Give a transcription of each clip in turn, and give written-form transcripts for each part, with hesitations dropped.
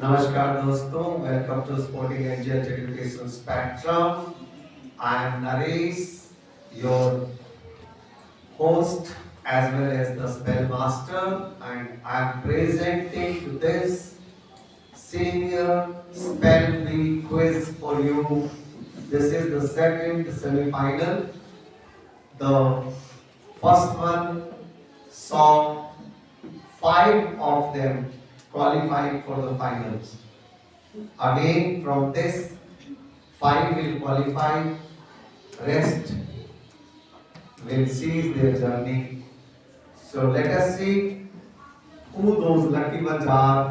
नमस्कार दोस्तों, welcome to sporting angels education spectrum. I am Naresh, your host as well as the spell master, and I am presenting this senior spell bee quiz for you. This is the second semi-final. The first one saw five of them qualifying for the finals. Again, from this, five will qualify, rest will cease their journey. So let us see who those lucky ones are,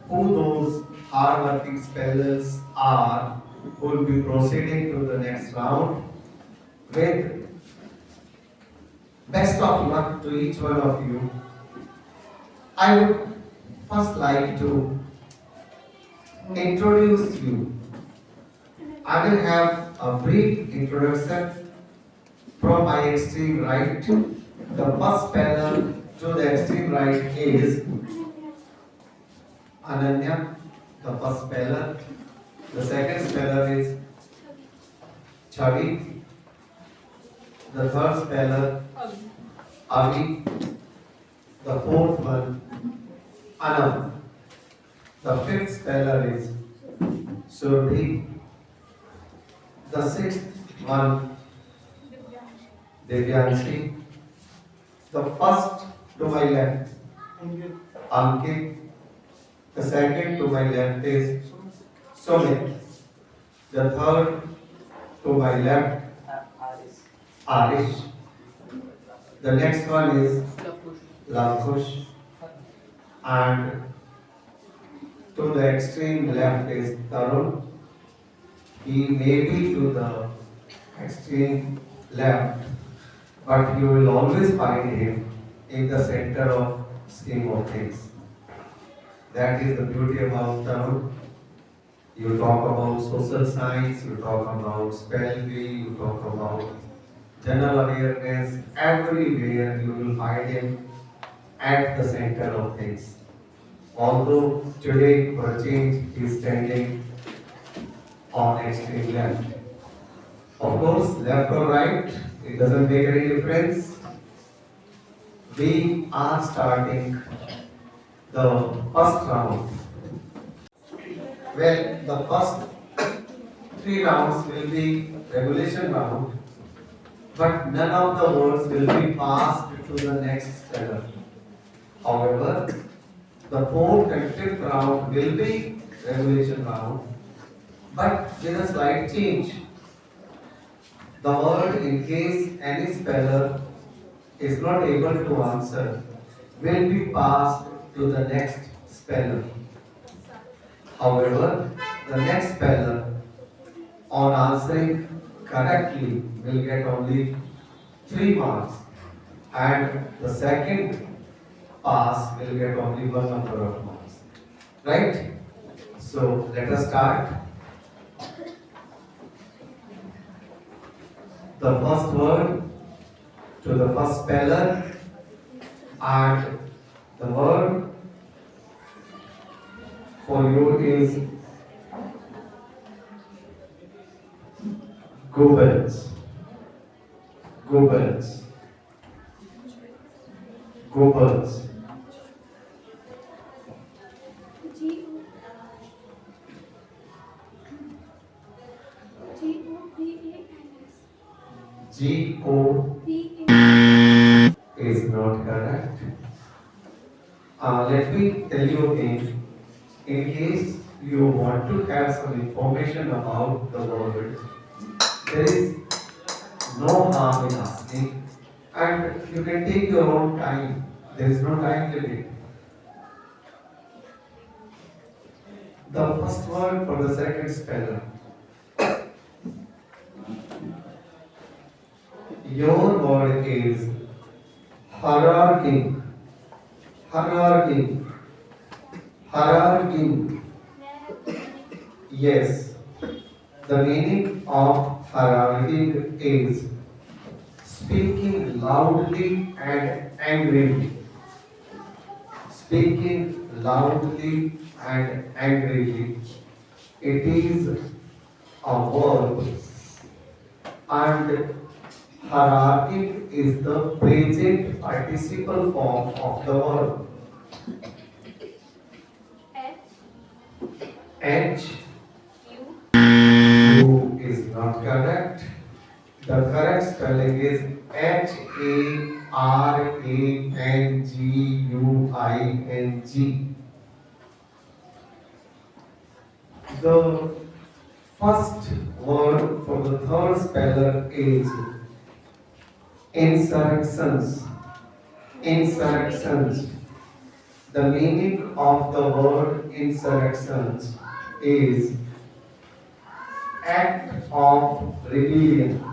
who those hard-working spellers are, who will be proceeding to the next round with best of luck to each one of you. I would first like to introduce you. I will have a brief introduction from my extreme right. The first speller to the extreme right is Ananya, the first speller. The second speller is Chavi. The third speller, Avi. The fourth one, Anam. The fifth speller is Surabhi. The sixth one, Devyanshi. The first to my left, Ankit. The second to my left is Sumit. The third to my left, Arish. The next one is Lavkush. And to the extreme left is Tarun. He may be to the extreme left, but you will always find him in the center of scheme of things. That is the beauty about Tarun. You talk about social science, you talk about spell bee, you talk about general awareness. Everywhere you will find him at the center of things. Although today for a change he is standing on extreme left. Of course, left or right, it doesn't make any difference. We are starting the first round. Well, the first three rounds will be regulation round, but none of the words will be passed to the next speller. However, the fourth and fifth round will be regulation round, but with a slight change. The word, in case any speller is not able to answer, will be passed to the next speller. However, the next speller, on answering correctly, will get only 3 marks, and the second pass will get only one number of marks. Right? So let us start. The first word to the first speller, and the word for you is Goebbels. Goebbels. Goebbels. G-O is not correct. Let me tell you again, in case you want to have some information about the word, there is no harm in asking, and you can take your own time. There is no time limit. The first word for the second speller. Your word is hierarchy. Hierarchy. Hierarchy. Yes. The meaning of hierarchy is speaking loudly and angrily. Speaking loudly and angrily. It is a verb, and hierarchic is the present participle form of the verb. H U is not correct. The correct spelling is Haranguing. The first word for the third speller is insurrections. Insurrections. The meaning of the word insurrections is act of rebellion.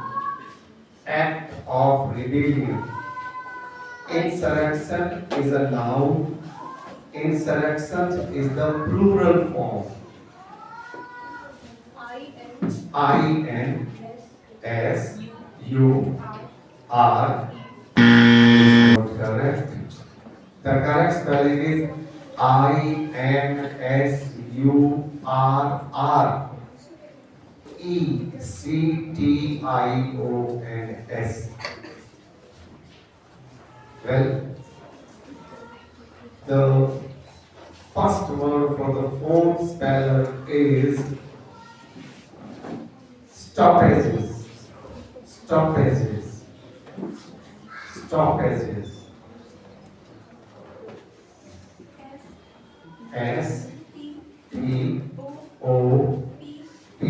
Act of rebellion. Insurrection is a noun. Insurrection is the plural form. INSUR is not correct. The correct spelling is INSURR. ECTIONS. Well, the first word for the fourth speller is stoppages. Stoppages. Stoppages. S T O P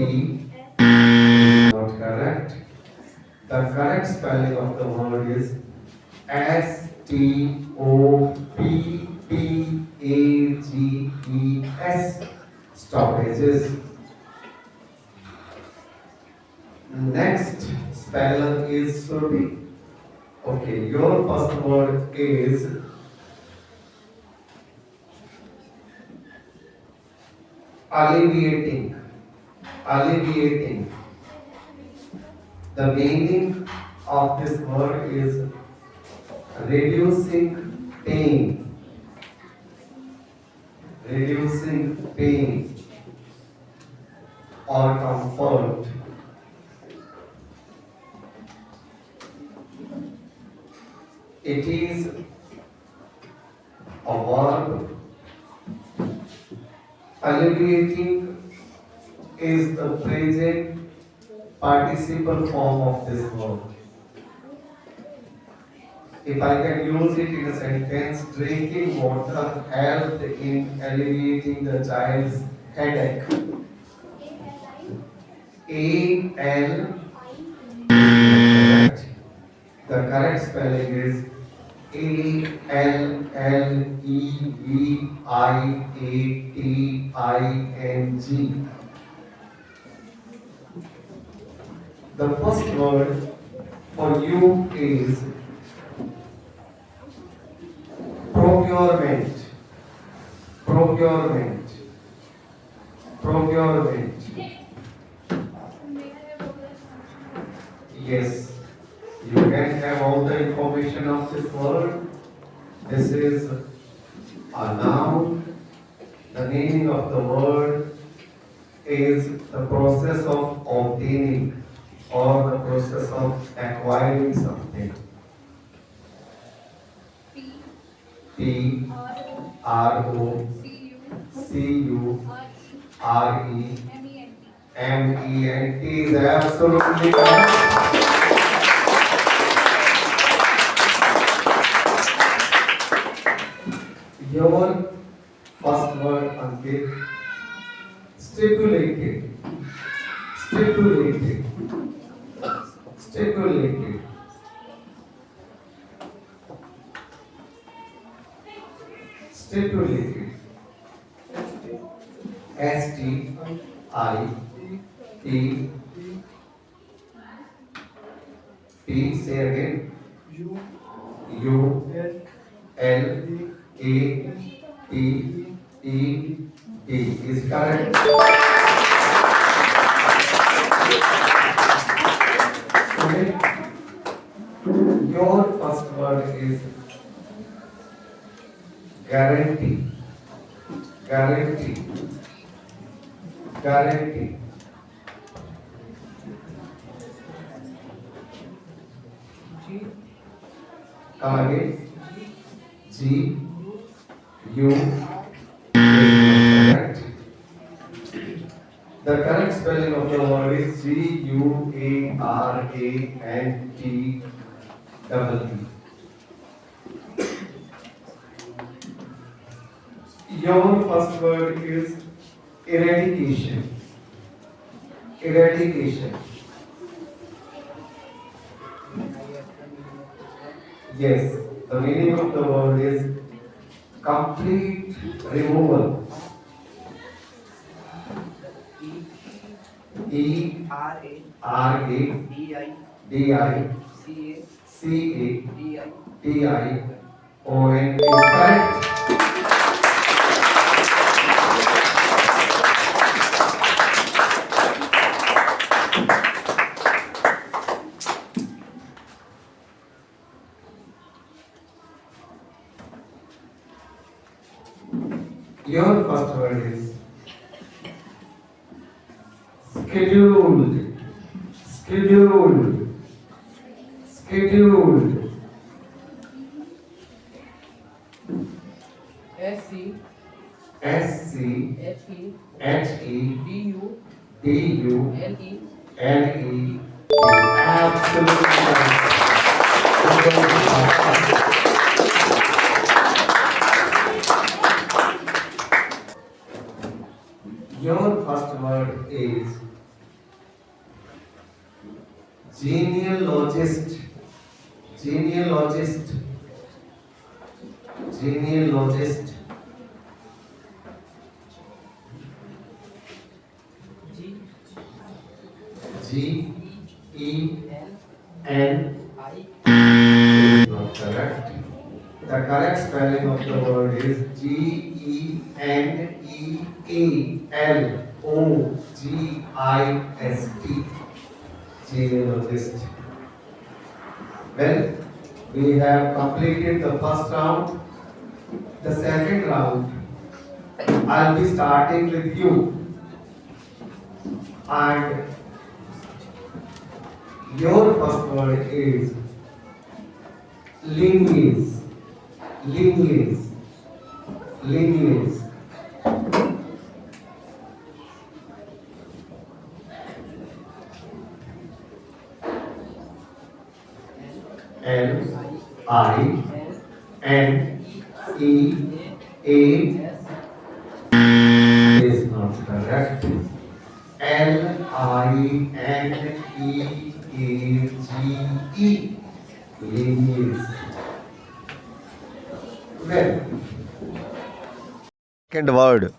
is not correct. The correct spelling of the word is STOPPAGES. Stoppages. Next speller is Surbi. Okay, your first word is alleviating. Alleviating. The meaning of this word is reducing pain. Reducing pain or comfort. It is a verb. Alleviating is the present participle form of this verb. If I can use it in a sentence, drinking water helped in alleviating the child's headache. A-L. The correct spelling is ALLEVIATING. The first word for you is procurement. Procurement. Procurement. Yes, you can have all the information of this word. This is a noun. The meaning of the word is the process of obtaining or the process of acquiring something. PROCUREMENT is absolutely correct. Your first word, Ankit, stipulated. Stipulated. Stipulated. Stipulated. STIP. P, say again. ULAPPE is correct. Okay. Your first word is guarantee. guarantee, guarantee. Come again. G U correct. The correct spelling of the word is Guarantee. Your first word is eradication. Eradication. Yes, the meaning of the word is complete removal. Eradication is correct. Your first word is scheduled. Scheduled. Scheduled. S C H E D U L E. Absolutely right. Your first word is genealogist. Genealogist. Genealogist. G E N is not correct. The correct spelling of the word is Genealogist. Genealogist. Well, we have completed the first round. The second round, I'll be starting with you. And your first word is lineage. Lineage. Lineage. Lineage is not correct. Lineage. Lineage. Well, second word.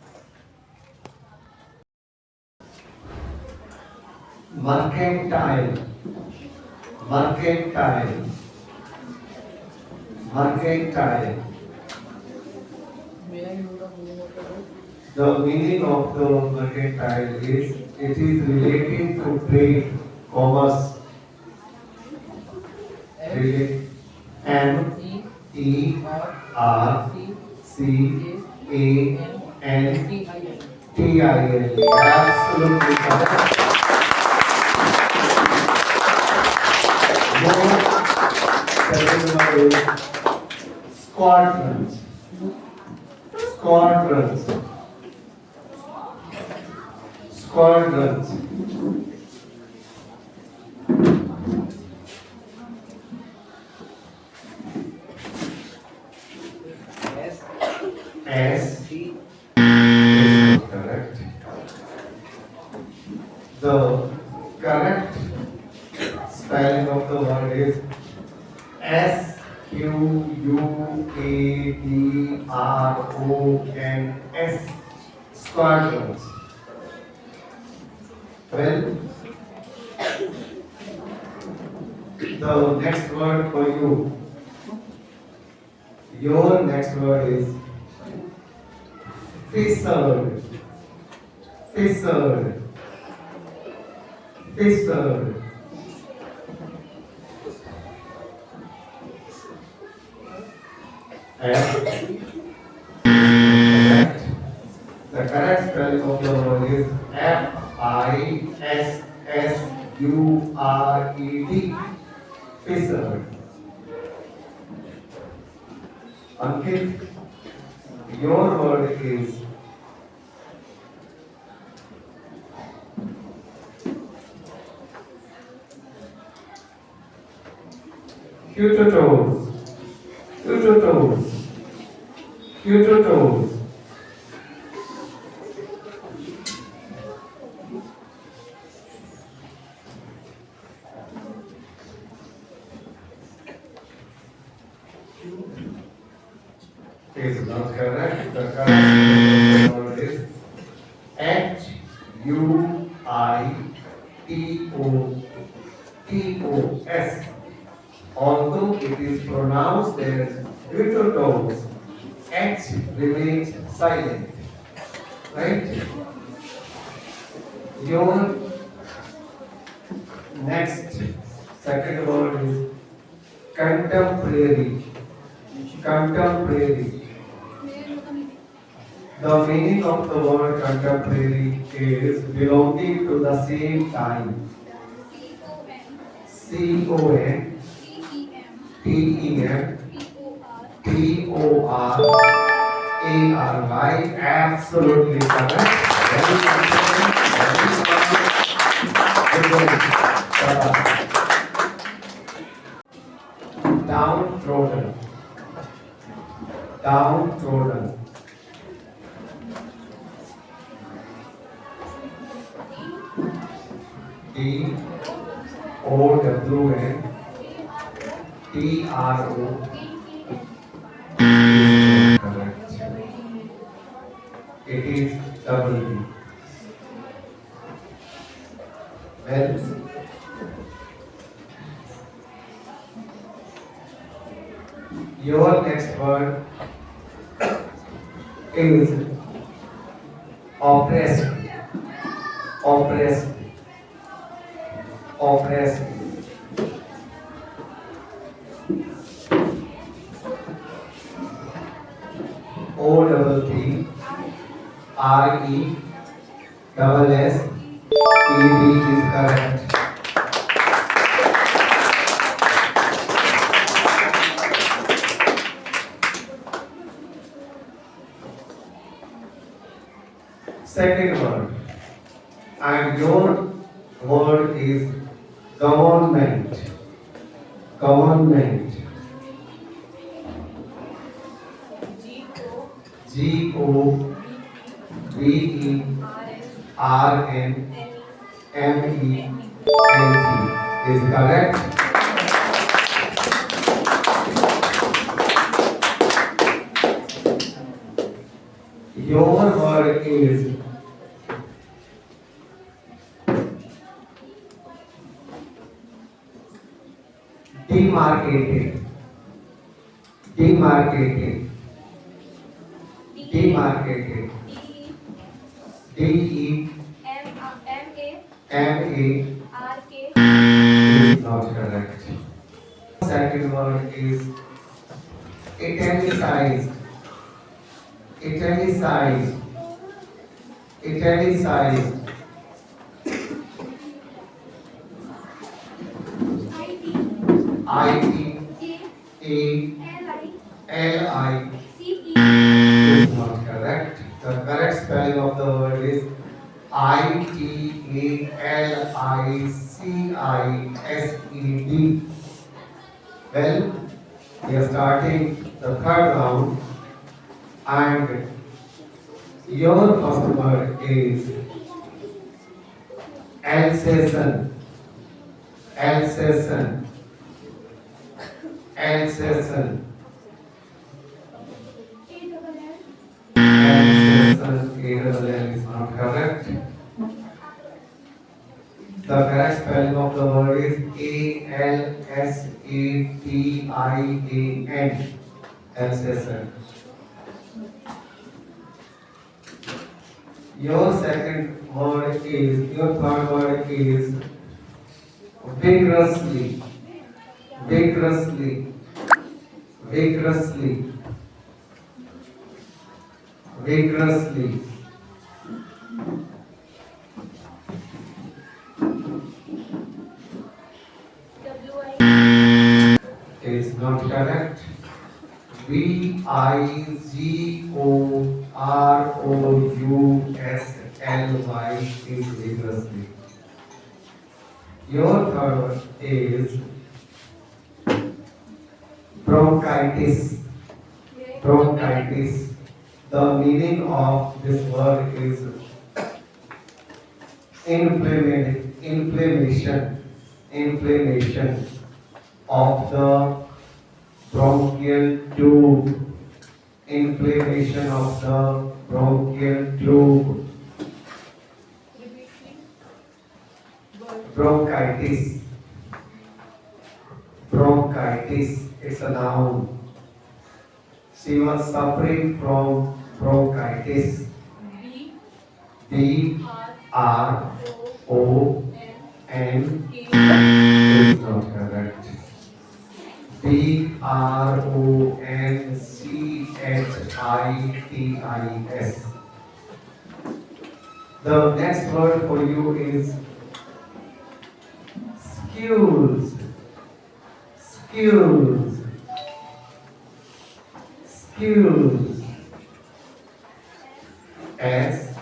Mercantile. Mercantile. Mercantile. The meaning of the mercantile is it is related to trade, commerce. MERCANTILE. Absolutely correct. Second word is squadrons. Squadrons. Squadrons. S is not correct. The correct spelling of the word is SQUADRONS. Squadrons. Well, the next word for you. Your next word is fissured. Fissured. Fissured. Correct. The correct spelling of the word is Fissured. Fissured. Ankit, your word is Cutotoes. Cutotoes. Cutotoes. Is not correct. The correct word is Huitos. Although it is pronounced as Huitos, H remains silent. Right? Your next second word is contemporary. Contemporary. The meaning of the word contemporary is belonging to the same time. Contemporary. Absolutely correct. Very confident. Very smart. Downtrodden. Downtrodden. DOWNTRO. Correct. It is double D. Well, your next word is oppressed. Oppressed. Oppressed. OPPRESSED is correct. Second word, and your word is government. Government. GOVERNMENT is correct. Your word is demarcated. Demarcated. Demarcated. DEMARK is not correct. Second word is italicized. Italicized. Italicized. ITALICE is not correct. The correct spelling of the word is ITALICISED. Well, we are starting the third round, and your first word is Alsatian. Alsatian. Alsatian. Alsatian is not correct. The correct spelling of the word is ALSATIAN. Alsatian. Your third word is vigorously. Vigorously. Vigorously. Vigorously. Is not correct. Vigorously is vigorously. Your third one is bronchitis. Bronchitis. The meaning of this word is inflammation of the bronchial tube. Inflammation of the bronchial tube. Bronchitis. Bronchitis. It's a noun. She was suffering from bronchitis. B-R-O-N is not correct. Bronchitis. The next word for you is skills. Skills. Skills. S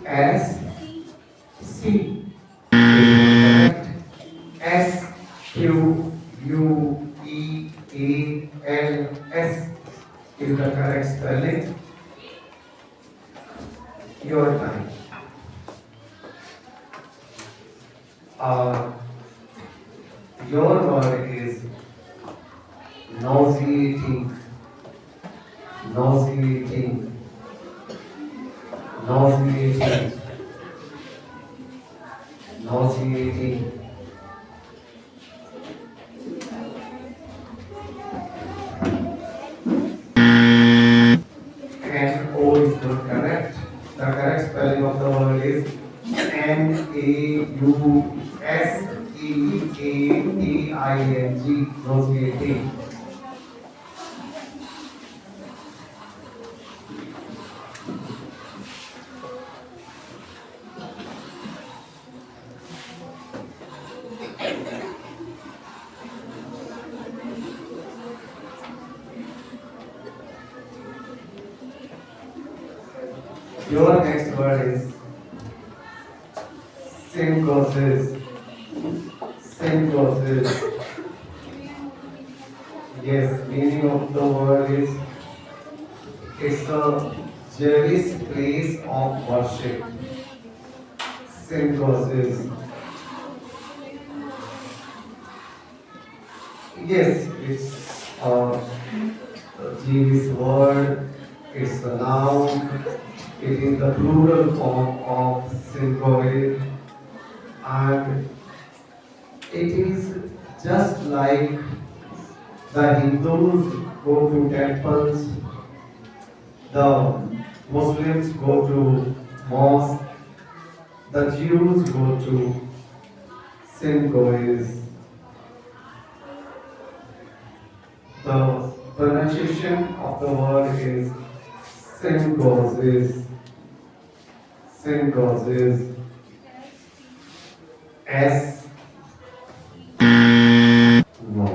S C is correct. S Q U E A L S is the correct spelling. Your time. Your word is nauseating. Nauseating. Nauseating. Nauseating. N-O is not correct. The correct spelling of the word is Nauseating. Nauseating. Your next word is symbiosis. Symbiosis. Yes, meaning of the word is it's a jealous place of worship. Symbiosis. Yes, it's a Jewish word. It's a noun. It is the plural form of symbiosis, and it is just like the Hindus go to temples, the Muslims go to mosques, the Jews go to synagogues. The pronunciation of the word is synagogues. Synagogues. S no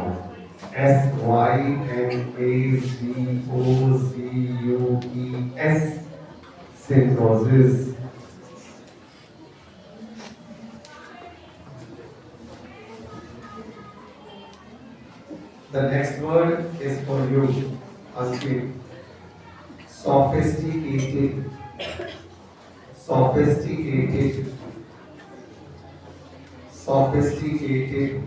Synagogues. Synagogues. The next word is for you, Ankit. Sophisticated. Sophisticated. Sophisticated.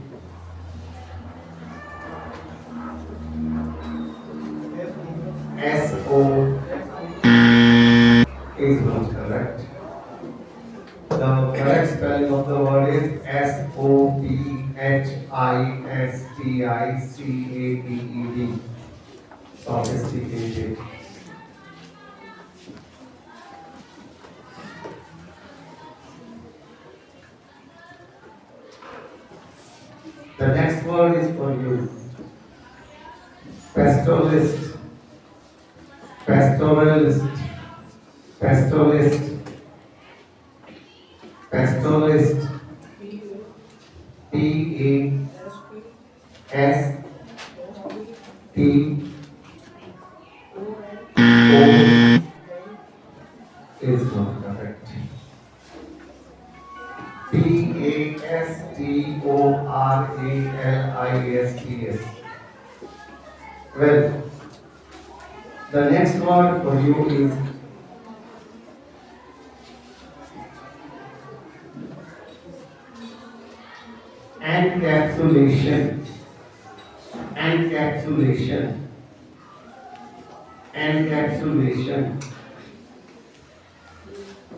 S-O is not correct. The correct spelling of the word is Sophisticated. Sophisticated. The next word is for you. Pastoralist. Pastoralist. pastoralist, pastoralist, Pastoralist is not correct. Pastoralist. Well, the next word for you is encapsulation. Encapsulation. Encapsulation.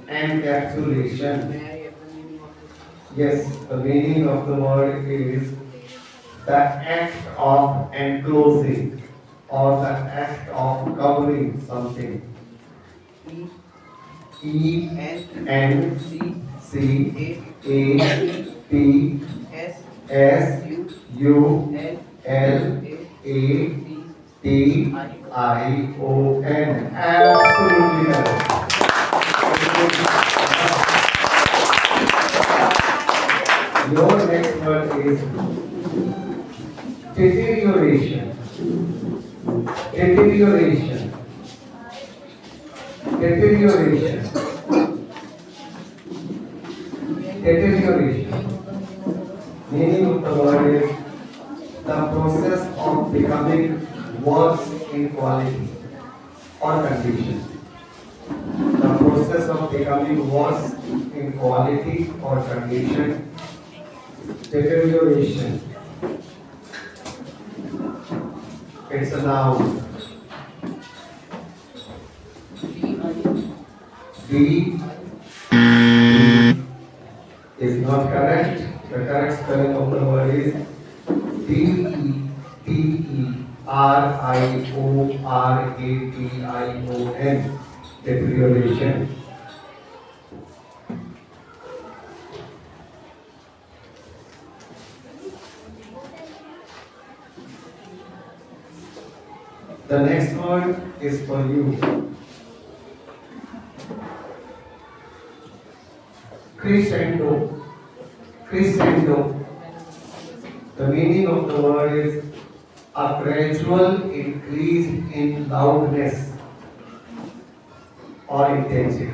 Encapsulation. Yes, the meaning of the word is the act of enclosing or the act of covering something. Encapsulation. Absolutely correct. Your next word is deterioration. Deterioration. Deterioration. Deterioration. Meaning of the word is the process of becoming worse in quality or condition. The process of becoming worse in quality or condition. Deterioration. It's a noun. D is not correct. The correct spelling of the word is Deterioration. Deterioration. The next word is for you. Crescendo. Crescendo. The meaning of the word is a gradual increase in loudness or intensity.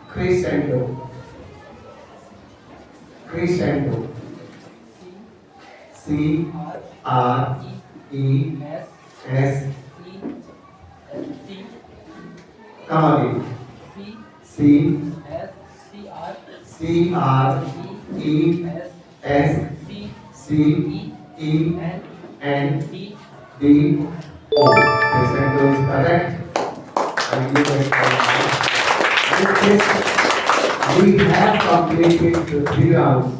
Crescendo. Crescendo. C-R-E-S. Come again. C-R-E-S-C-E-N-D-O. Crescendo is correct. And you can we have completed the 3 rounds.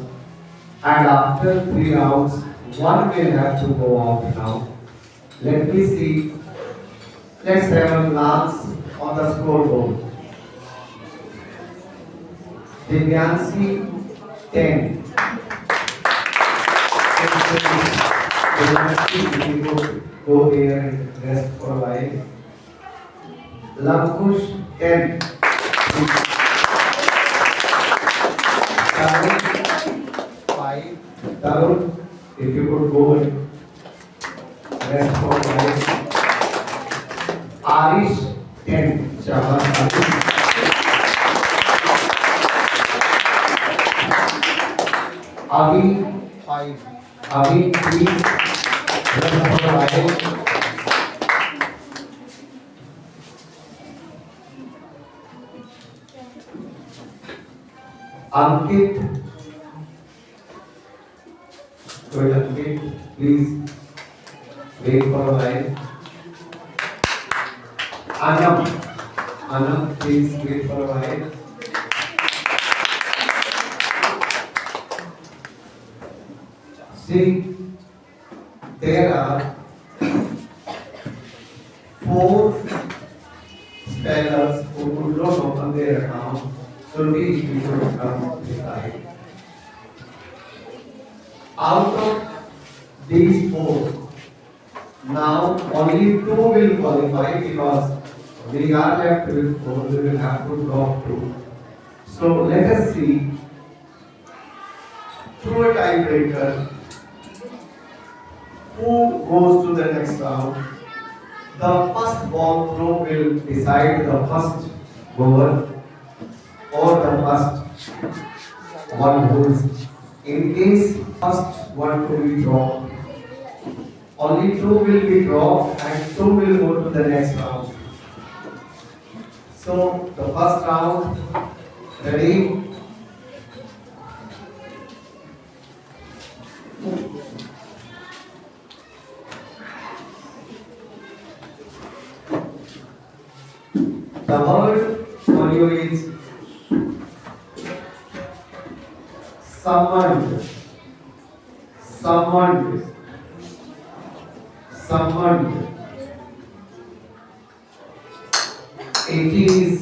And after 3 rounds, one will have to go out now. Let me see. Let's have a glance on the scoreboard. Divyanshi 10. Divyanshi, you go there and rest for a while. Lavkush 10. Tarun 5. Tarun, if you could go and rest for a while. Arish 10. Shabash Arish. Avi 5. Avi 3. Rest for a while. Ankit. So Ankit, please wait for a while. Anam, please wait for a while. See, there are 4 spellers who could not open their account, so we should come beside. Out of these 4, Now only two will qualify because we are left with four. We will have to drop two. So let us see through a tiebreaker who goes to the next round. The first ball throw will decide the first goal or the first one who is. In case first one to be dropped, only two will be dropped and two will go to the next round. So the first round, ready? The word for you is summoned, summoned, summoned. It is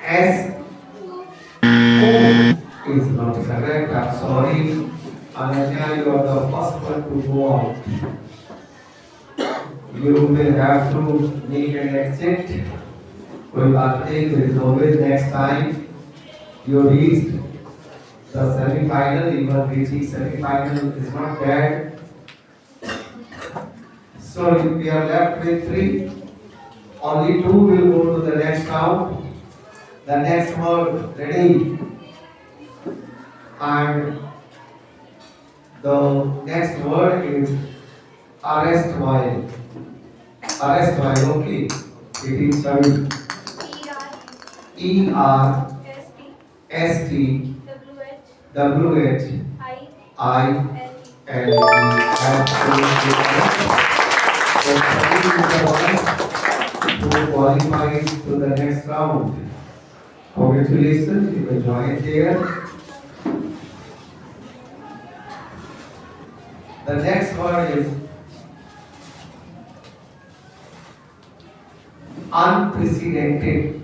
S O is not correct. I'm sorry. Ananya, you are the first one to go out. You will have to make an exit. कोई बात नहीं, there is always next time. You reached the semi-final, even reaching semi-final is not bad. So we are left with three. Only two will go to the next round. The next word, ready? And the next word is arrest while. Arrest while, okay. It is studied. E R S T W H I L E. Absolutely correct. So Sunny is the one who qualifies to the next round. Congratulations, you will join there. The next word is unprecedented.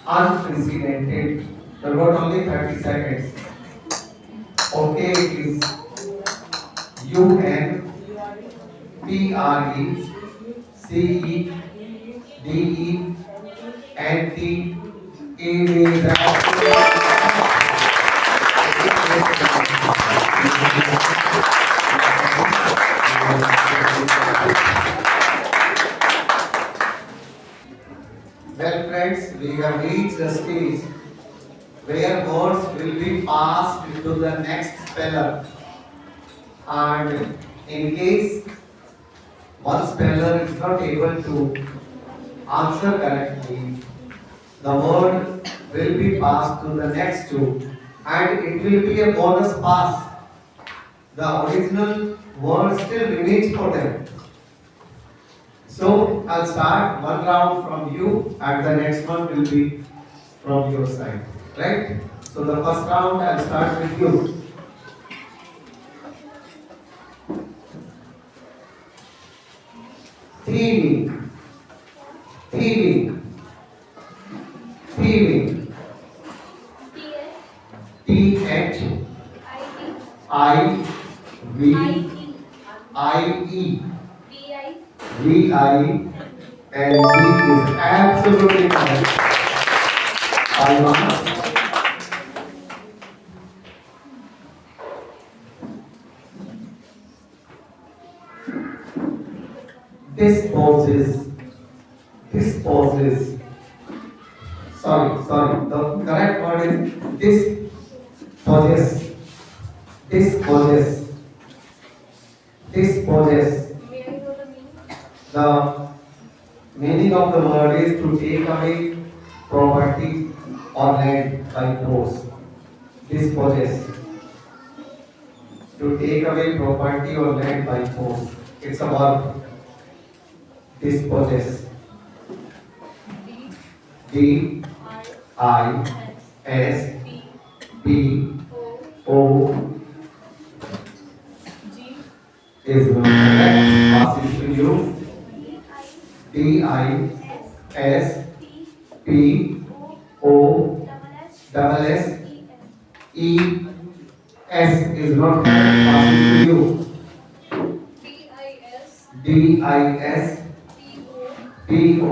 Unprecedented. The word only 30 seconds. Okay, it is U N P R E C E D E N T. It is well, friends, we have reached the stage where words will be passed to the next speller. And in case one speller is not able to answer correctly, the word will be passed to the next two and it will be a bonus pass. The original word still remains for them. So I'll start one round from you and the next one will be from your side. Right? So the first round I'll start with you. Thieving. Thieving. Thieving. T H I V I E. V I and G is absolutely correct. Disposes. Disposes. Sorry. The correct word is disposes. Disposes. Disposes. The meaning of the word is to take away property or land by force. Disposes. To take away property or land by force. It's a verb. Disposes. D I S P O is not correct. Passes to you. D I S P O S E S is not correct. Passes to you. DIS PO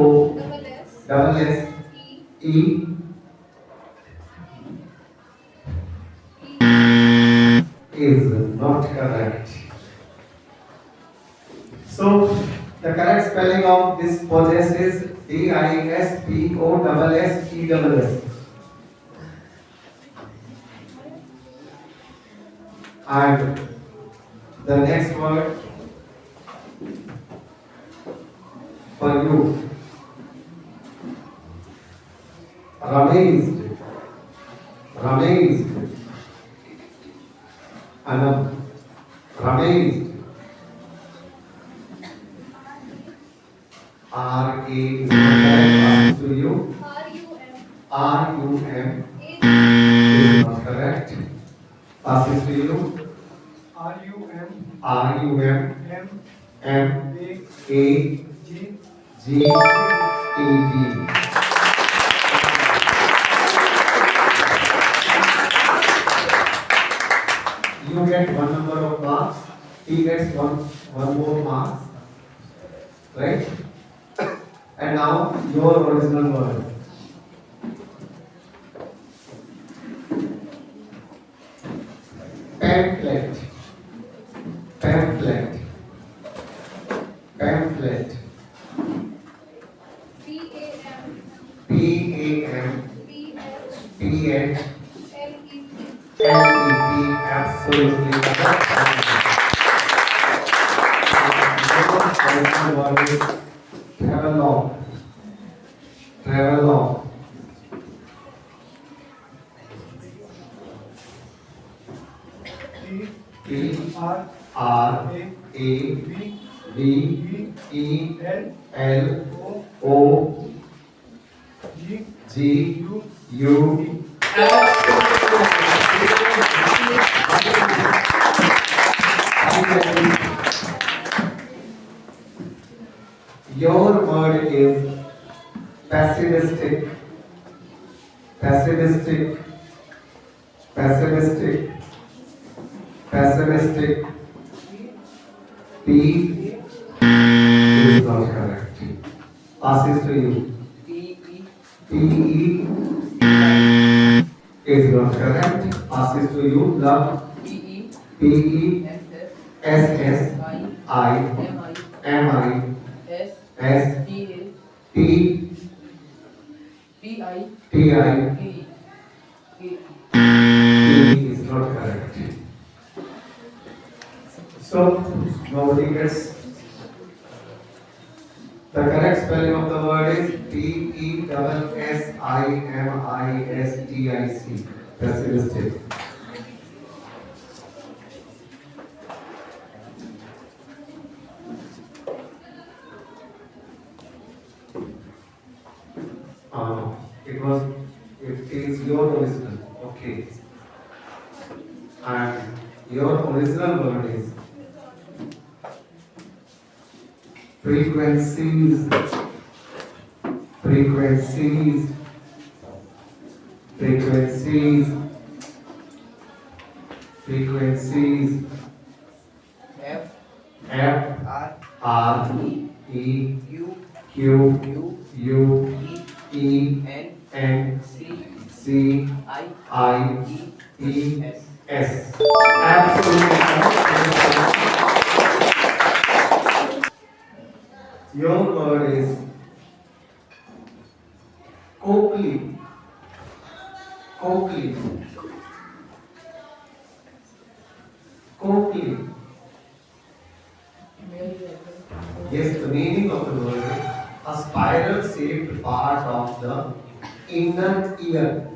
double S E is not correct. So the correct spelling of this possess is DISPOSSESS. And the next word for you, amazed, amazed, and amazed. R A is not correct. To you. RUM is not correct. Passes to you. RUM MAGED. You get one number of marks. He gets one more marks. Right? And now your original word. Pamphlet. Pamphlet. Pamphlet. PAMPHLET. Absolutely correct. Your word is travelogue. Travelogue. TRAVELOGU. Your word is pessimistic. Pessimistic. Pessimistic. Pessimistic. P is not correct. Passes to you. PE is not correct. Passes to you. Love. PE SS I MI S T TI is not correct. So nobody gets. The correct spelling of the word is PESSIMISTIC. Pessimistic. It is your original. Okay. And your original word is frequencies. Frequencies. Frequencies. Frequencies. F R E Q U E N C I E S. Absolutely. Your word is Coakley. Coakley. Coakley. Yes, the meaning of the word is a spiral shaped part of the inner ear.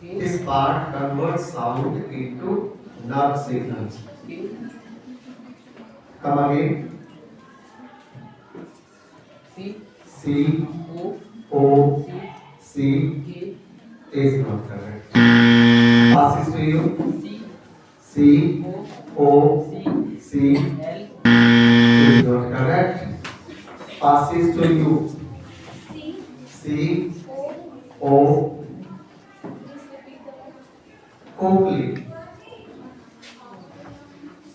This part converts sound into nerve signals. Come again. C O C is not correct. Passes to you. C O C is not correct. Passes to you. C O Copley.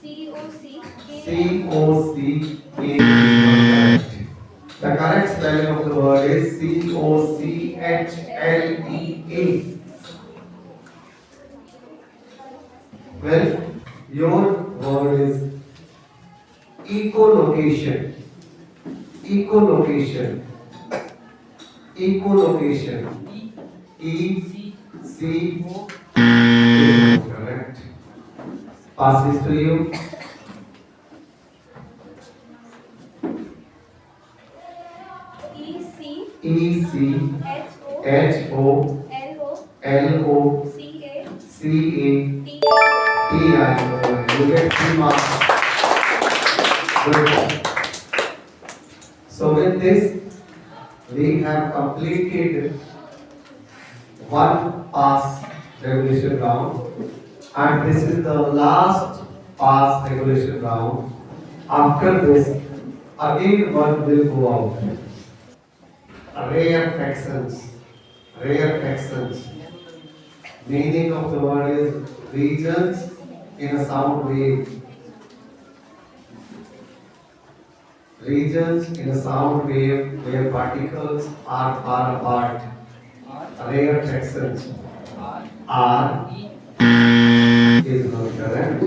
C-O-C-K is not correct. The correct spelling of the word is C-O-C-H-L-E-A. Well, your word is echolocation. Echolocation. Echolocation. E-C is not correct. Passes to you. E-C-H-O-L-O-C-A-T-I. You get 3 marks. Good. So with this, we have completed one pass regulation round, and this is the last pass regulation round. After this, again one will go out. Rarefactions. Rarefactions. Meaning of the word is regions in a sound wave. Regions in a sound wave where particles are far apart. Rarefactions. R is not correct.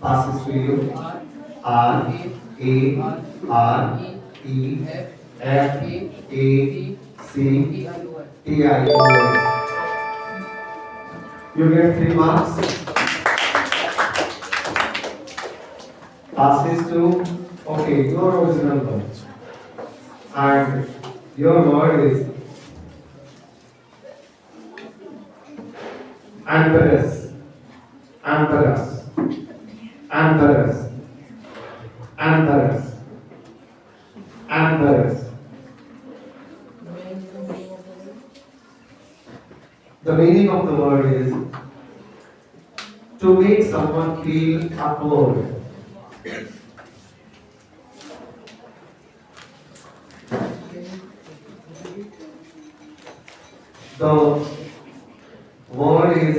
Passes to you. R A R E F A C T I O N. You get 3 marks. Passes to, okay, your original word. And your word is amberous. Amberous. Amberous. Amberous. Amberous. The meaning of the word is to make someone feel awkward. The word is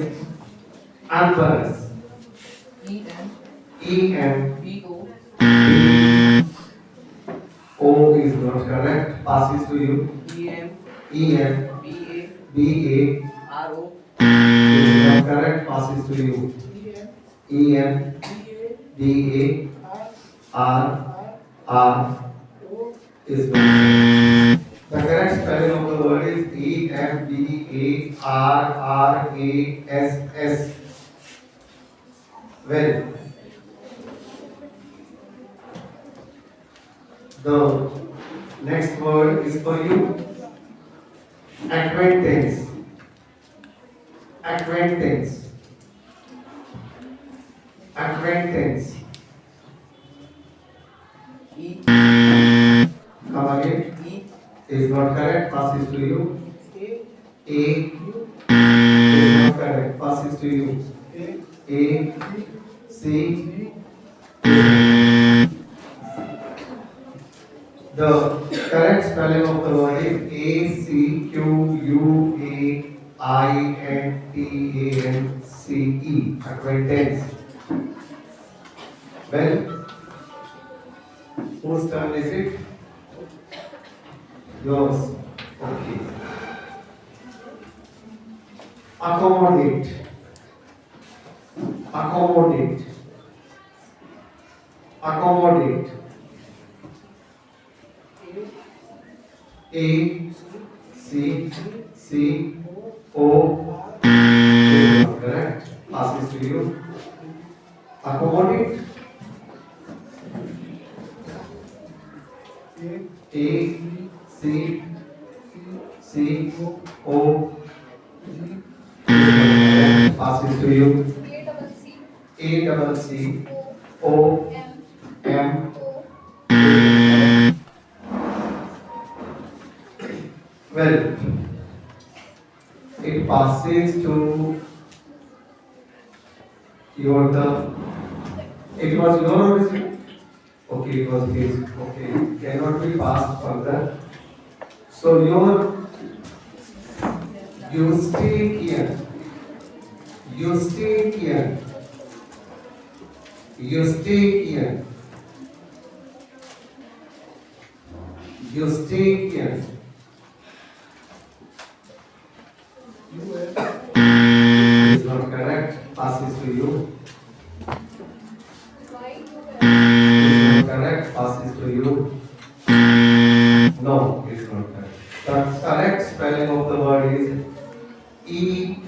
amberous. E-M-B-O is not correct. Passes to you. E-M-B-A-R-O is not correct. Passes to you. E-M-B-A-R-R is not correct. The correct spelling of the word is E-M-B-A-R-R-A-S-S. Well, the next word is for you. Acquaintance. Acquaintance. Acquaintance. Come again. Is not correct. Passes to you. A is not correct. Passes to you. A C. The correct spelling of the word is A-C-Q-U-A-I-N-T-A-N-C-E. Acquaintance. Well, whose turn is it? Yours. Okay. Accommodate. Accommodate. Accommodate. A C C O is not correct. Passes to you. Accommodate. A C C O passes to you. A double C O M. Well, it passes to your turn. It was your origin. Okay, it was his. Okay, cannot be passed further. So you stay here. Eustachian. Eustachian. Eustachian. Is not correct. Passes to you. Is not correct. Passes to you. No, it's not correct. The correct spelling of the word is Eustachian.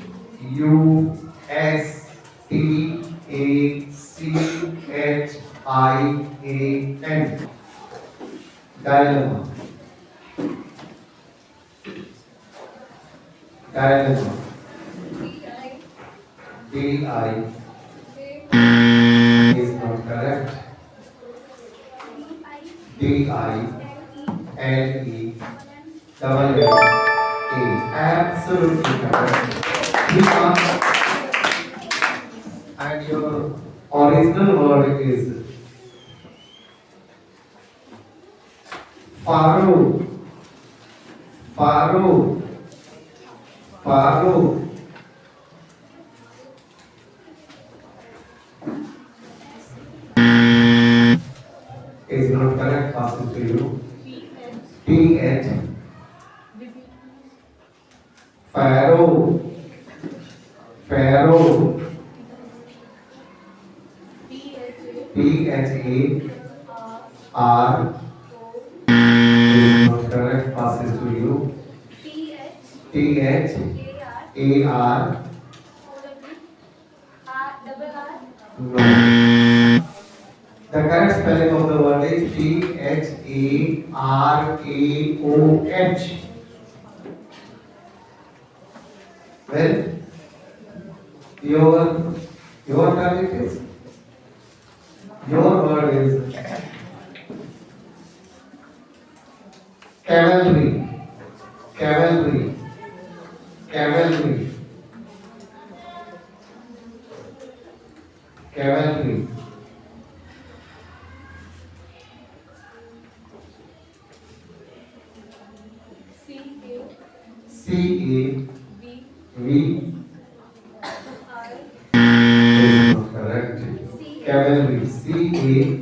Dilemma. Dilemma. D-I is not correct. D-I-L-E double L-A. Absolutely correct. Three marks. And your original word is Pharaoh. Pharaoh. Pharaoh. Is not correct. Passes to you. P-H. Pharaoh. Pharaoh. P-H-A-R. Is not correct. Passes to you. T-H-A-R. No. The correct spelling of the word is P-H-A-R-A-O-H. Well, your turn it is. Your word is cavalry. Cavalry. Cavalry. Cavalry. C-A-V is not correct. Cavalry. C-A-V-A-L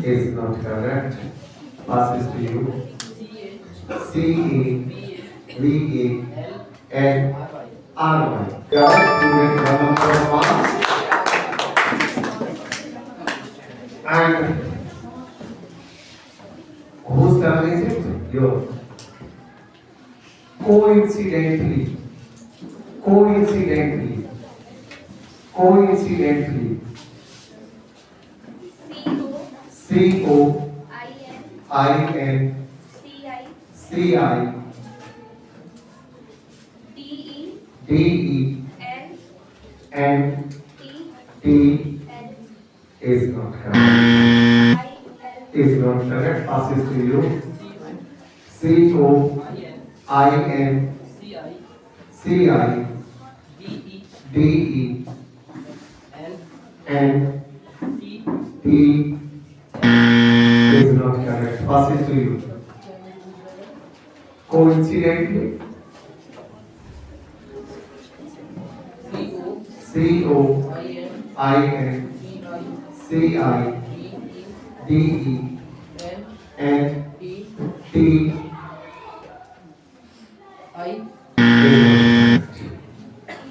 is not correct. Passes to you. C-A-V-A-L-R-Y. Correct. You get 1 number of marks. And whose turn is it? Yours. Coincidentally. Coincidentally. Coincidentally. C-O-I-N-C-I-C-I-D-E-N-T is not correct. Is not correct. Passes to you. C-O-I-N-C-I-C-I-D-E-N-T is not correct. Passes to you. Coincidentally. C-O-I-N-C-I-D-E-N-T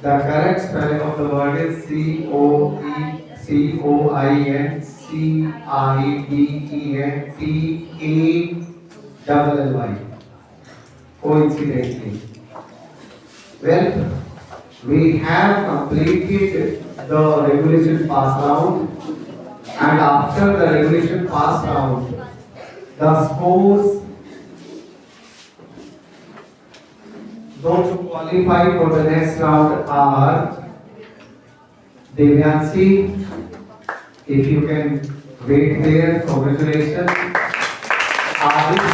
The correct spelling of the word is C-O-I-N-C-I-D-E-N-T-A-L-L-Y. Coincidentally. Well, we have completed the regulation pass round, and after the regulation pass round, the scores, those who qualify for the next round are Devyanshi, if you can wait there, congratulations. Adish,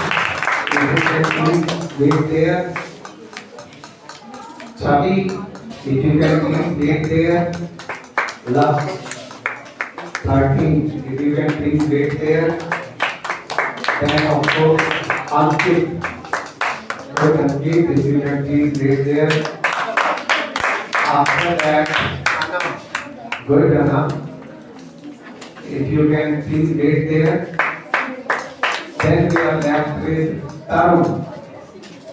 if you can please wait there. Chavi, if you can please wait there. Love, 13, if you can please wait there. Then of course, Ankit, Sangeet, if you can please wait there. After that, good enough. If you can please wait there. Then we are left with Tarun.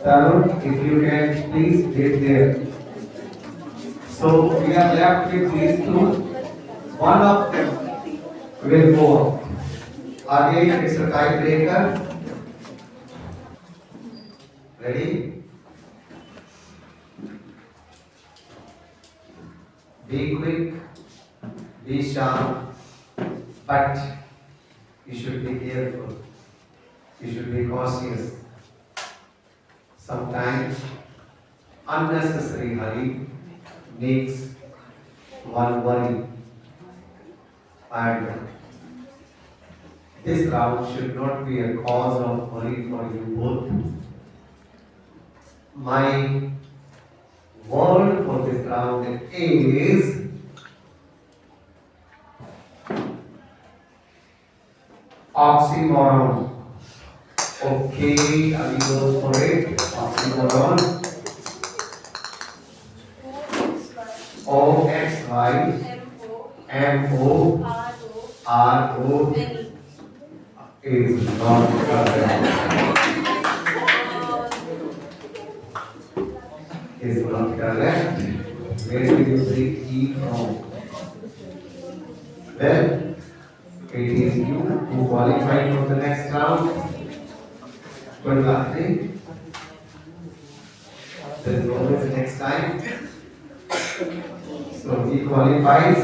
Tarun, if you can please wait there. So we are left with these two. One of them will go out. Again, it's a tiebreaker. Ready? Be quick, be sharp, but you should be careful. You should be cautious. Sometimes unnecessary hurry makes one worry. And this round should not be a cause of worry for you both. My word for this round is oxymoron. Okay, Ali goes for it. Oxymoron. OXY MORO is not correct. Is not correct. Where did you take E from? Well, it is you who qualified for the next round. Good luck. There is always next time. So he qualifies.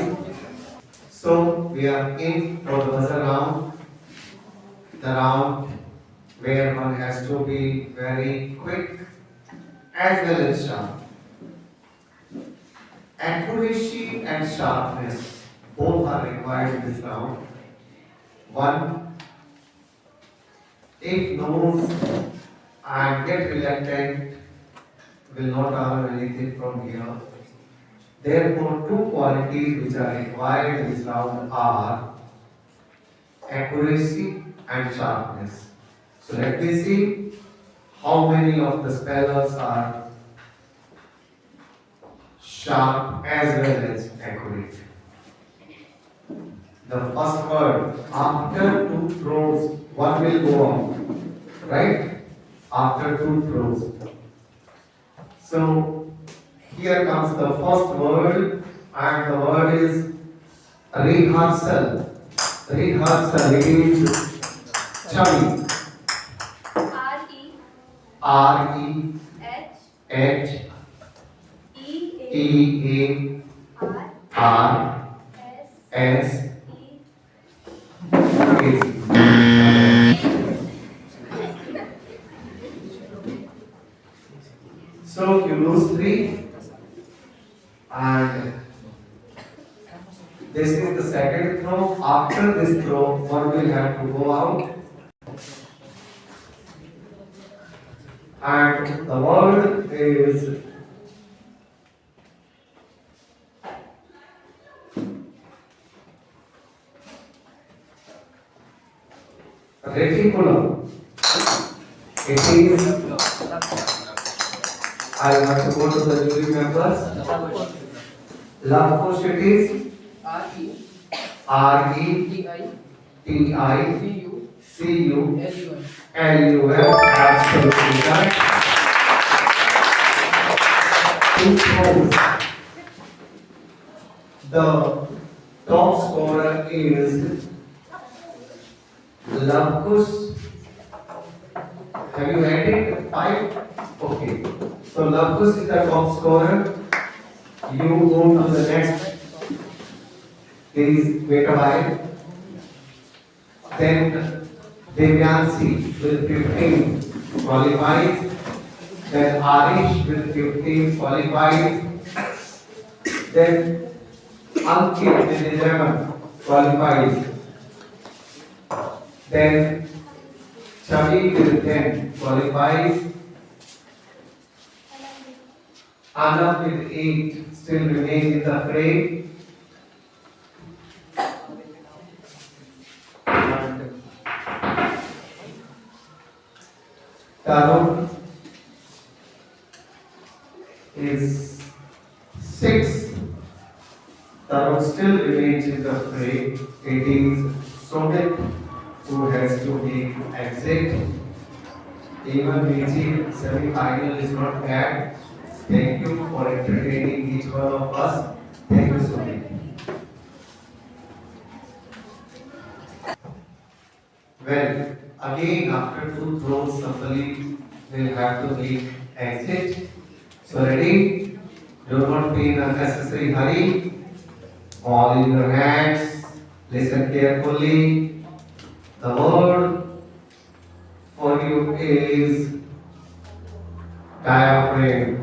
So we are in for the buzzer round. The round where one has to be very quick as well as sharp. Accuracy and sharpness both are required in this round. One, if knows and get reluctant, will not earn anything from here. Therefore, two qualities which are required in this round are accuracy and sharpness. So let me see how many of the spellers are sharp as well as accurate. The first word, after two throws, one will go out, right? After two throws. So here comes the first word, and the word is rehearsal. Rehearsal, it is chubby. R-E-H-E-A-R-S-E So you lose 3, and this is the second throw. After this throw, one will have to go out, and the word is reticulum. It is. I want to go to the jury members. Love push, it is R-E-T-I-C-U-C-U-L-U-M. Absolutely correct. Two throws. The top scorer is Lavkush. Have you added 5? Okay. So Lavkush is the top scorer. You go to the next. Please wait a while. Then Devyansi with 15 qualifies. Then Arish with 15 qualifies. Then Ankit with 11 qualifies. Then Chavi with 10 qualifies. Anna with 8 still remains in the fray. And Tarun is 6. The road still remains in the fray. It is Sumit who has to make exit. Even reaching semi-final is not bad. Thank you for entertaining each one of us. Thank you, Sumit. Well, again after 2 throws, somebody will have to make exit. So ready? Do not be in unnecessary hurry. All in your hands. Listen carefully. The word for you is diaphragm.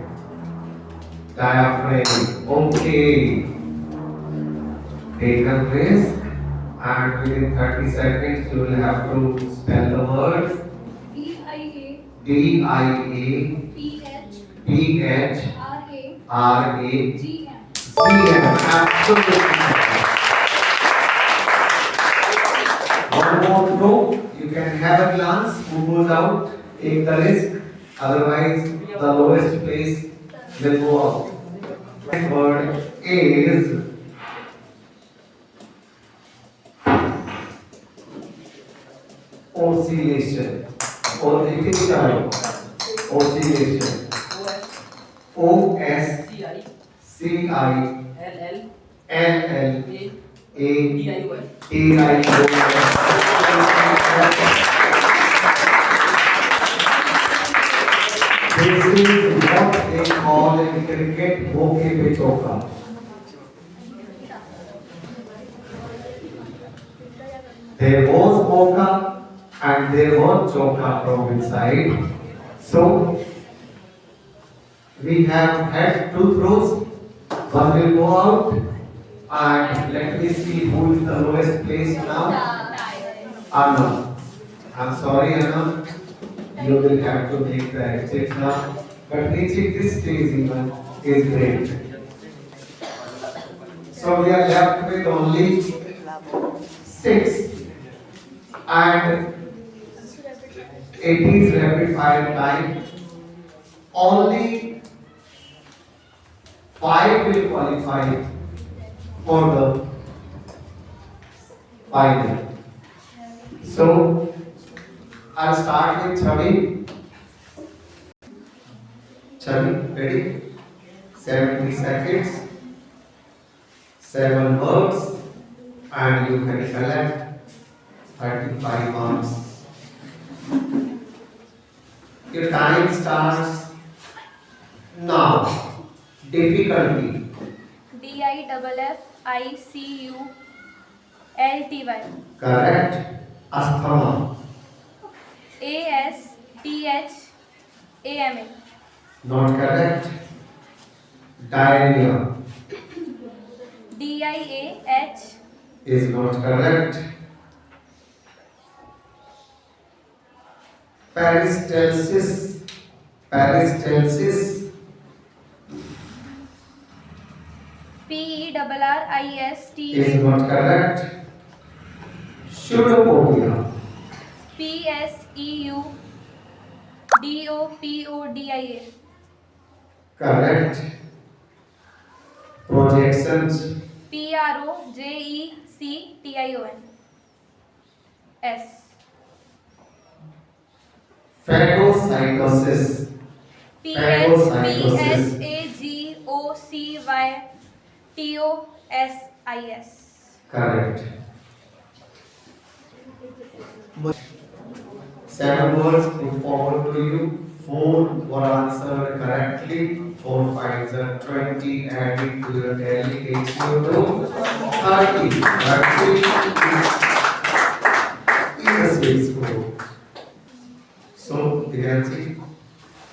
Diaphragm. Okay. Take a place and within 30 seconds you will have to spell the word DIA DIA PH RA GM. Absolutely. One more throw. You can have a glance. Who goes out? Take the risk. Otherwise, the lowest place will go out. Next word is oscillation. Or it is oscillation. O S C I L L A D I O. This is what they call in cricket hoke pe chauka. There was Mocha and there was Choka from inside. So we have had 2 throws. One will go out and let me see who is the lowest place now. Anna. I'm sorry, Anna. You will have to make the exit now. But reaching this stage even is great. So we are left with only 6. And it is rapid fire time. Only 5 will qualify for the final. So I'll start with Chavi. Chavi, ready? 70 seconds, 7 words, and you can collect 35 marks. Your time starts now. Difficulty. DIFFICULTY. Correct. Asthma. ASTHAMA. Not correct. Diarrhea. DIAH. Is not correct. Peristalsis. Peristalsis. PERRIST. Is not correct. Pseudopodia. PSEUDOPODIA. Correct. Projections. PROJECTION. Phagocytosis. PHAGOCYTOSIS. Correct. 7 words put forward to you. 4 were answered correctly. 4 5s are 20. Adding to your tally takes you to 30. 30 is a sweet score. So, Diganji,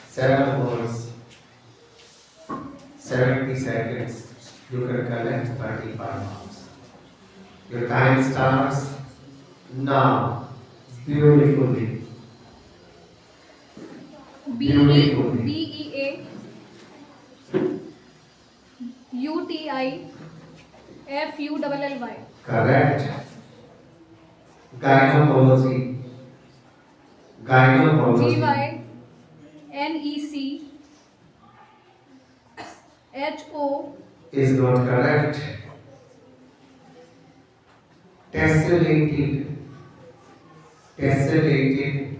7 words, 70 seconds. You can collect 35 marks. Your time starts now. Beautifully. Beautifully. BEAUTIFULLY. Correct. Gynecology. Gynecology. GYNEC. HO. Is not correct. Tessellated. Tessellated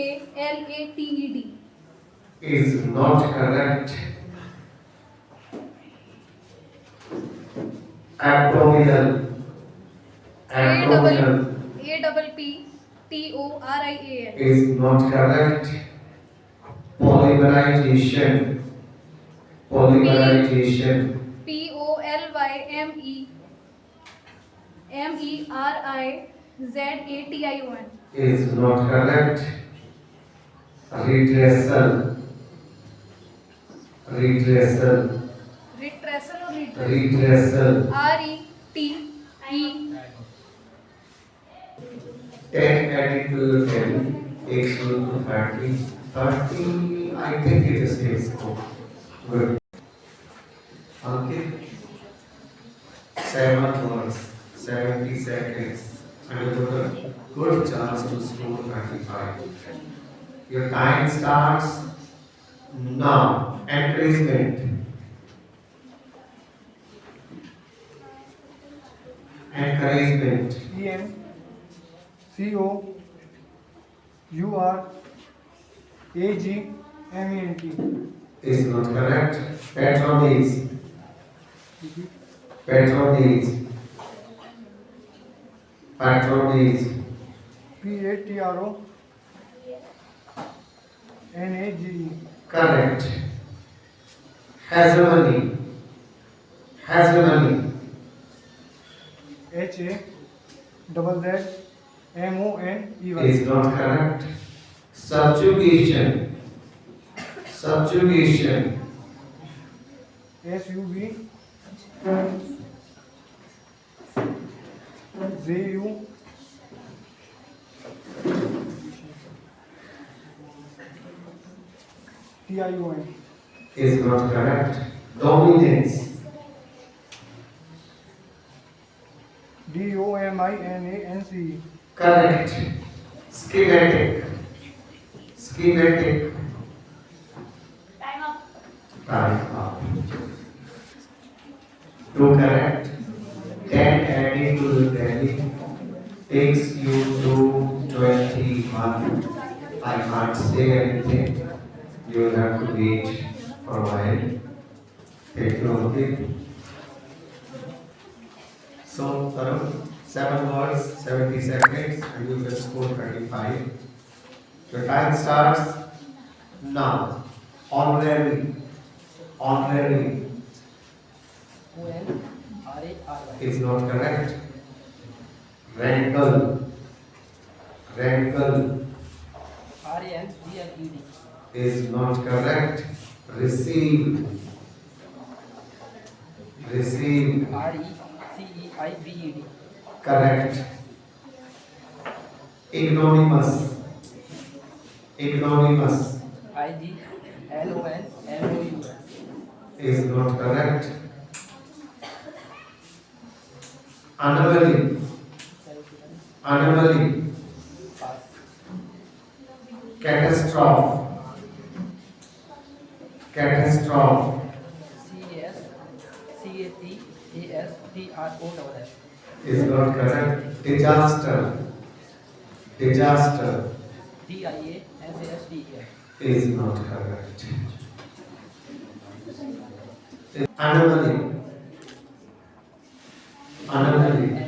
TESCALATED. is not correct. Abdominal. Abdominal APPTORIAL. is not correct. Polymerization. Polymerization POLYMERIZATION. is not correct. Redressal. Redressal. Retracel or redressal? Redressal. RETE. 10 added to 10 takes you to 30. 30, I think it is safe score. Good. Ankit, 7 words, 70 seconds, and you got a good chance to score 25. Your time starts now. Encouragement. Encouragement. ENCOURAGEMENT. Is not correct. Patronage. Patronage. Patronage PATRONAGE. correct. Hegemony. Hegemony HAZZMONEY. is not correct. Subjugation. Subjugation SUBJUTION. is not correct. Dominance. DOMINANCE. Correct. Schematic. Schematic. Time up. Time up. 2 correct. 10 adding to the tally takes you to 21. I can't say anything. You will have to wait for a while. Take your pick. So, Tarun, 7 words, 70 seconds, and you will score 25. Your time starts now. Honorary. Honorary is not correct. Rental. Rental is not correct. Receive. Receive. Correct. Ignominious. Ignominious is not correct. Anomaly. Anomaly. Catastrophe. Catastrophe is not correct. Disaster. Disaster is not correct. Anomaly. Anomaly.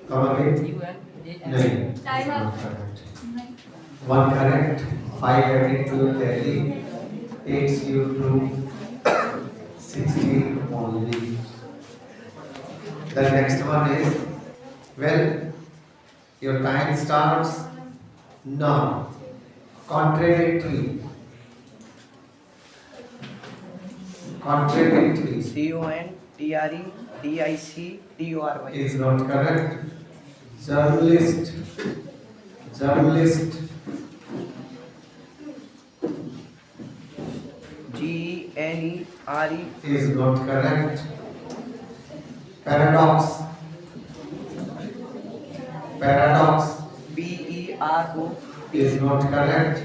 Come again? No. Time up. Not correct. 1 correct. 5 added to tally takes you to 16 only. The next one is, well, your time starts now. Contradictory. Contradictory CONTREDICTORY. is not correct. Journalist. Journalist GENERE. is not correct. Paradox. Paradox PERO. is not correct.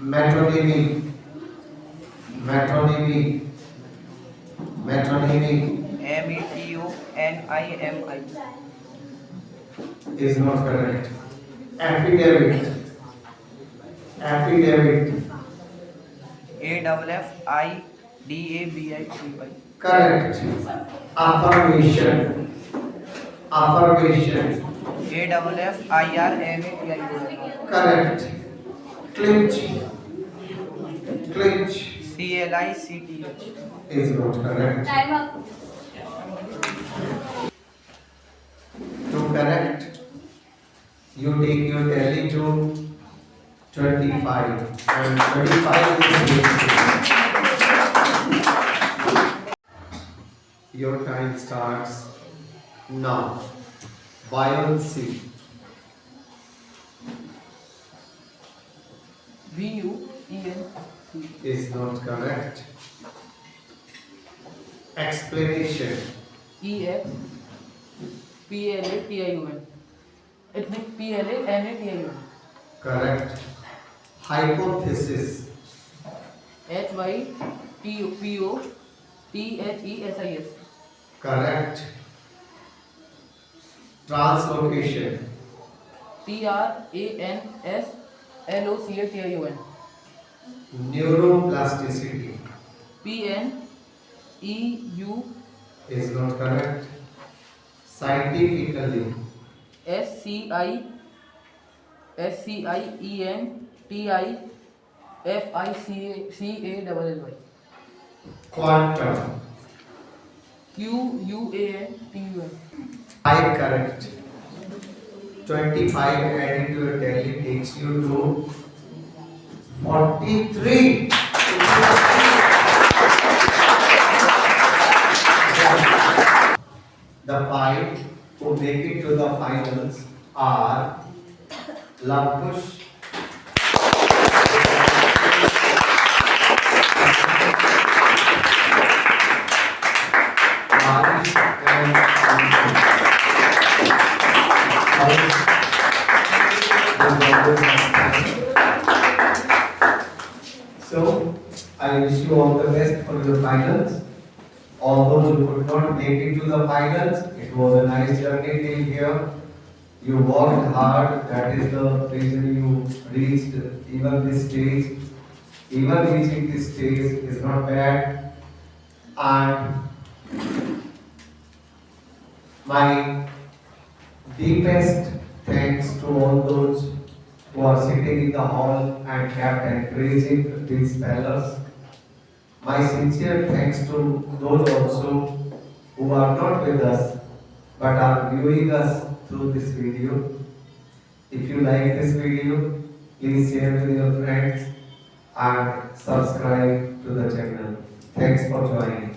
Metonymy. Metonymy. Metonymy METONIMI. is not correct. Affidavit. Affidavit. AFFIDAVITY. Correct. Affirmation. Affirmation. AFFIRMATI. Correct. Clinch. Clinch CLICTH. is not correct. Time up. To correct, you take your tally to 25 and 25 is your time starts now. Buoyancy. VUENC. Is not correct. Explanation. EXPLATIUN. It means PLANATIUN. Correct. Hypothesis. HYPOTHESIS. Correct. Translocation. TRANSLOCATIUN. Neuroplasticity PNEU. is not correct. Scientifically. SCIENTIFICALLY. Quantum. QUANTUN. 5 correct. 25 added to your tally takes you to 43. The 5 who make it to the finals are Lavkush, Marish and So, I wish you all the best for your finals. Although you could not make it to the finals, it was a nice journey till here. You worked hard, that is the reason you reached even this stage. Even reaching this stage is not bad. And my deepest thanks to all those who are sitting in the hall and kept encouraging these fellows. My sincere thanks to those also who are not with us but are viewing us through this video. If you like this video, please share with your friends and subscribe to the channel. Thanks for joining.